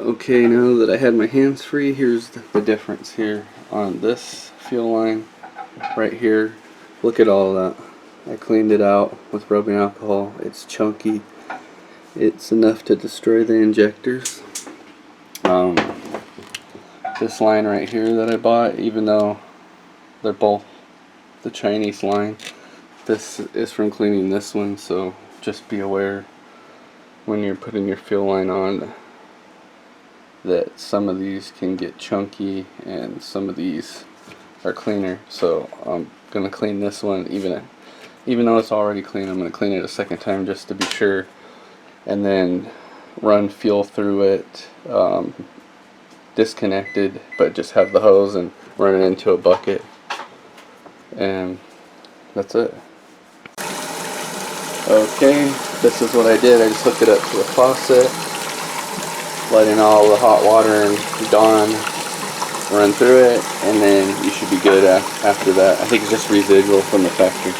Okay, now that I had my hands free, here's the difference here on this fuel line right here. Look at all that. I cleaned it out with rubbing alcohol. It's chunky. It's enough to destroy the injectors. This line right here that I bought, even though they're both the Chinese line, this is from cleaning this one, so just be aware when you're putting your fuel line on that some of these can get chunky and some of these are cleaner. So I'm gonna clean this one, even though it's already clean, I'm gonna clean it a second time just to be sure, and then run fuel through it, disconnected, but just have the hose and run it into a bucket, and that's it. Okay, this is what I did. I just hooked it up to the faucet, let in all the hot water and Dawn run through it, and then you should be good after that. I think it's just residual from the factory.